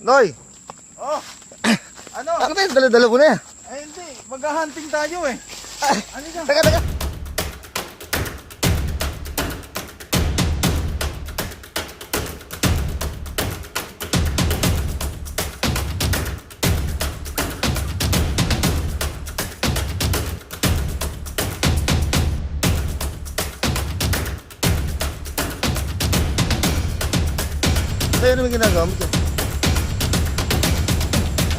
Noy! Oh! Ano? Bakit tayo dala-dala mo na yan? Ay hindi, mag-hunting tayo eh. Ano ka? Teka. Sa'yo naman ginagawa mo dyan?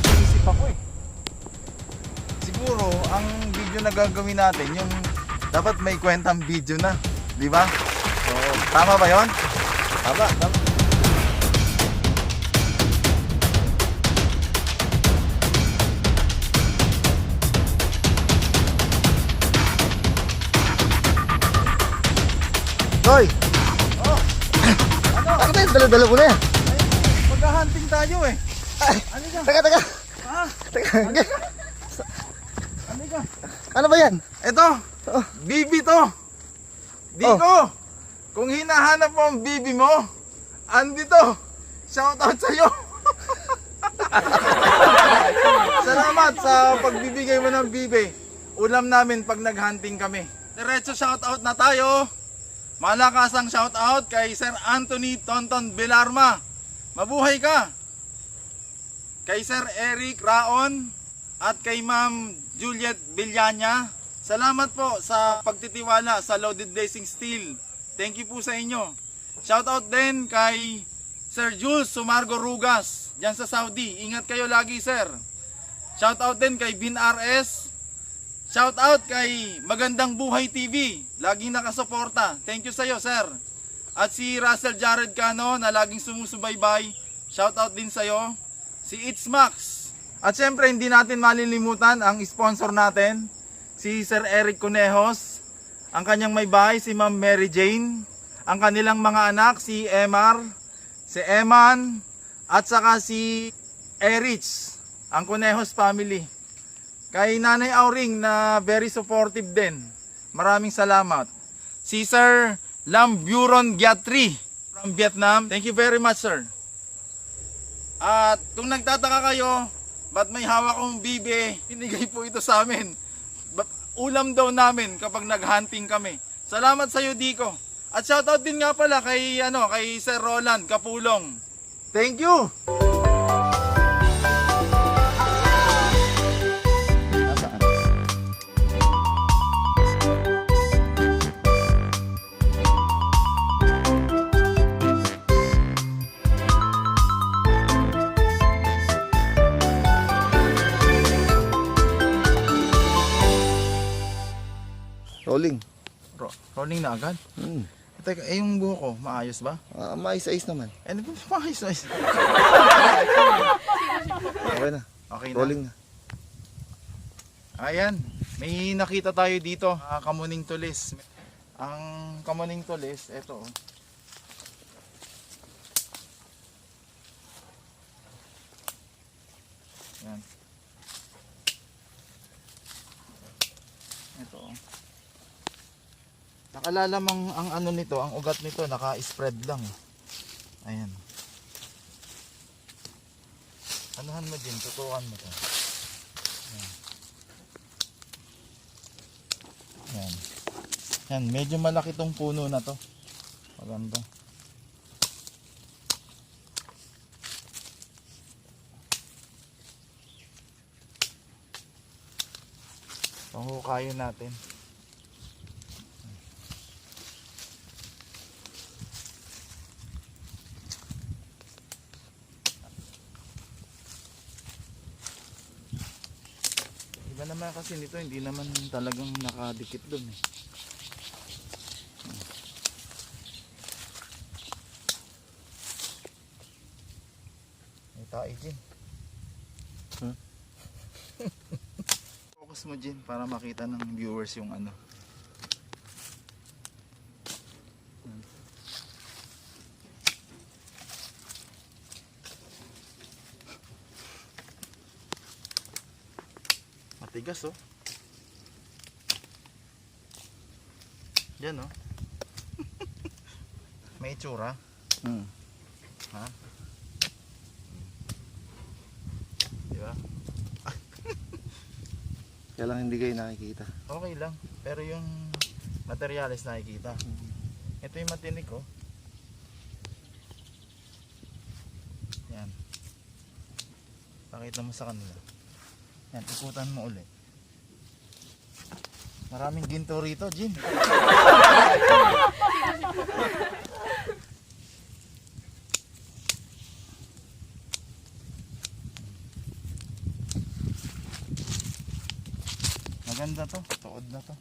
Naisip ako eh. Siguro, ang video na gagawin natin, yung dapat may kwentang video na. Di ba? Oo. Tama ba yon? Tama. Noy! Oh! Ano? Bakit tayo dala-dala mo na yan? Ay hindi, mag-hunting tayo eh. Ano ka? Teka. Ha? Teka. Ano ka? Ano ba yan? Ito! Oh. Bibi to! Diko! Kung hinahanap mo ang bibi mo, andito! Shoutout sa'yo! Salamat sa pagbibigay mo ng bibi. Ulam namin pag nag-hunting kami. Diretso shoutout na tayo. Malakasang shoutout kay Sir Anthony Tonton Belarma. Mabuhay ka! Kay Sir Eric Raon at kay Ma'am Juliet Villania. Salamat po sa pagtitiwala sa Loaded Blazing Steel. Thank you po sa inyo. Shoutout din kay Sir Jules Sumargo Rugas dyan sa Saudi. Ingat kayo lagi, sir. Shoutout din kay Bin RS. Shoutout kay Magandang Buhay TV. Laging nakasuporta. Thank you sa iyo, sir. At si Russell Jared Cano na laging sumusubaybay. Shoutout din sa iyo. Si It's Max. At syempre hindi natin malilimutan ang sponsor natin, si Sir Eric Conejos, ang kanyang may bahay si Ma'am Mary Jane, ang kanilang mga anak si Emar, si Eman, at saka si Erich, ang Conejos family. Kay Nanay Auring na very supportive din. Maraming salamat. Si Sir Lam Buron Gyatri from Vietnam. Thank you very much, sir. At kung nagtataka kayo, ba't may hawak kong bibe, pinigay po ito sa amin. Ulam daw namin kapag nag-hunting kami. Salamat sa iyo, Diko. At shoutout din nga pala kay Sir Roland Kapulong. Thank you. Rolling. Rolling na agad? Teka, yung buho ko, maayos ba? Mais-ais naman. Ano ba maayos? Okay na. Okay na. Rolling na. Ayan, may nakita tayo dito, kamuning tulis. Ang kamuning tulis, eto. Ayan. Ito. Nakalalamang ang ano nito, ang ugat nito naka-spread lang. Ayan. Anuhan mo din, tutukan mo to. Ayan. Ayan. Ayan, medyo malaki tong puno na to. Maganda. Panghukayin natin. Iba naman kasi nito, hindi naman talagang nakadikit doon eh. May tayo dyan. Focus mo dyan para makita ng viewers yung ano. Matigas oh. Yan oh. May itsura. Ha? ba? Kaya lang hindi kayo nakikita. Okay lang. Pero yung materialis nakikita. Ito yung matinik oh. Yan. Pakita mo sa kanila. Yan, ikutan mo ulit. Maraming ginto rito, Jin. Maganda to, tuod na to.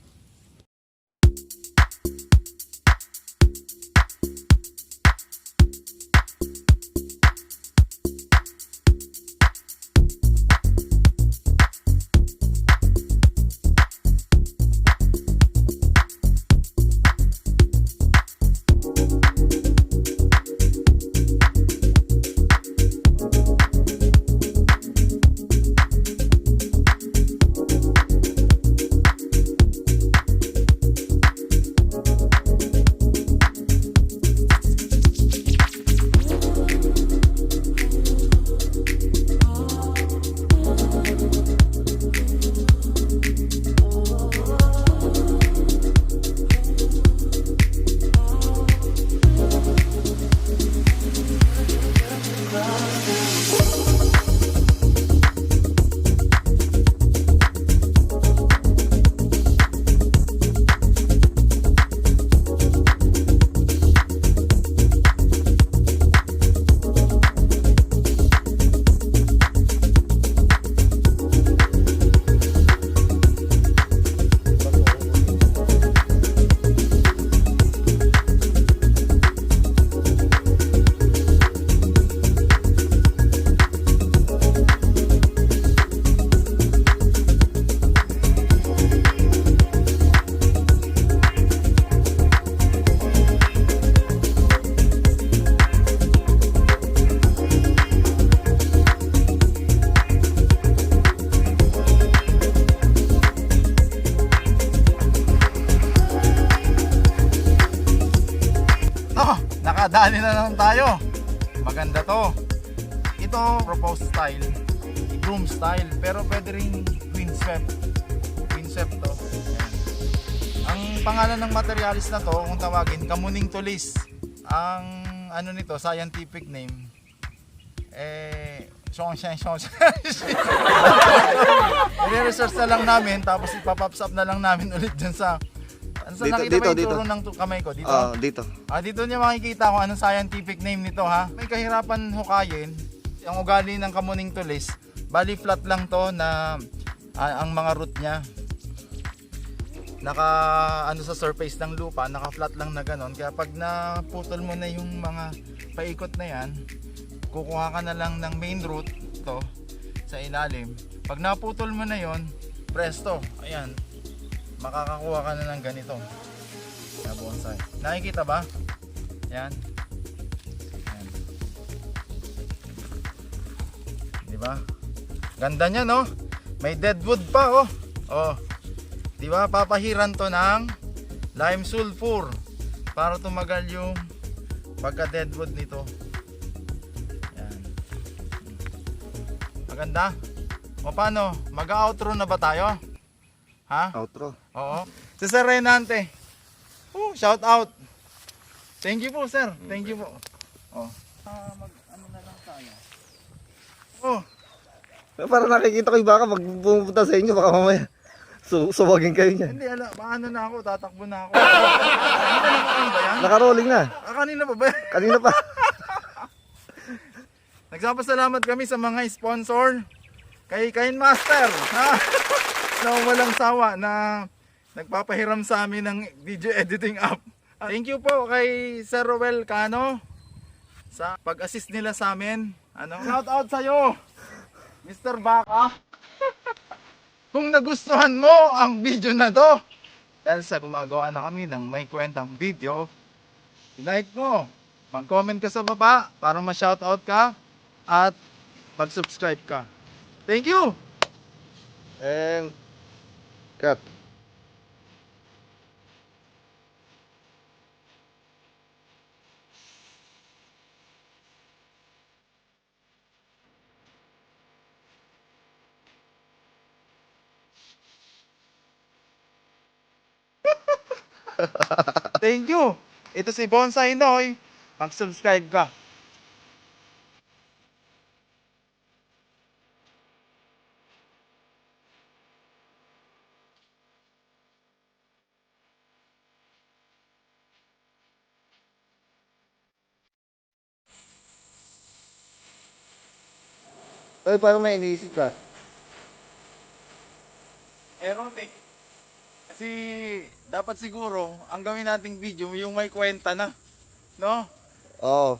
Nakadali na lang tayo. Maganda to. Ito proposed style, groom style, pero pwede rin windswept. Windswept to. Ayan. Ang pangalan ng materialis na to, kung tawagin, kamuning tulis. Ang ano nito, scientific name, i-research na lang namin, tapos ipapops up na lang namin ulit dyan sa ano, sa nakita ba yung turo ng kamay ko? Dito? Dito. Dito niya makikita kung anong scientific name nito ha. May kahirapan hukayin. Ang ugali ng kamuning tulis, bali flat lang to na ang mga root niya. Naka ano sa surface ng lupa, naka flat lang na ganon. Kaya pag naputol mo na yung mga paikot na yan, kukuha ka na lang ng main root to sa ilalim. Pag naputol mo na yon, presto, ayan, makakakuha ka na ng ganito na bonsai. Nakikita ba? Yan. Yan. Di ba? Ganda niya, no? May deadwood pa, oh. Oh. Di ba? Papahiran to ng lime sulfur para tumagal yung pagka deadwood nito. Yan. Maganda. O paano? Mag-outro na ba tayo? Ha? Outro. Oo. Si Sir Renante. Shout out. Thank you po, sir. Thank you po. Oh. Ano na lang tayo. Oh. Para nakikita ko yung baka pag pumunta sa inyo, baka mamaya suwagin kayo niyan. Hindi, ano na ako, tatakbo na ako. Ano ba yan? Naka-rolling na. Kanina pa ba? Kanina pa. Nagpapasalamat kami sa mga sponsor. Kay Kain Master. Ha? Na walang sawa na nagpapahiram sa amin ng video editing app. Thank you po kay Sir Roel Cano sa pag-assist nila sa amin. Shout out sa iyo, Mr. Baka. Kung nagustuhan mo ang video na to, dahil sa gumagawa na kami ng may kwentang video, like mo, mag-comment ka sa baba para ma-shoutout ka at mag-subscribe ka. Thank you! And cut. Thank you. Ito si Bonsai Noy. Mag-subscribe ka. Ay, parang may iniisip ka. Meron eh. Kasi dapat siguro ang gawin nating video yung may kwenta na. No? Oo.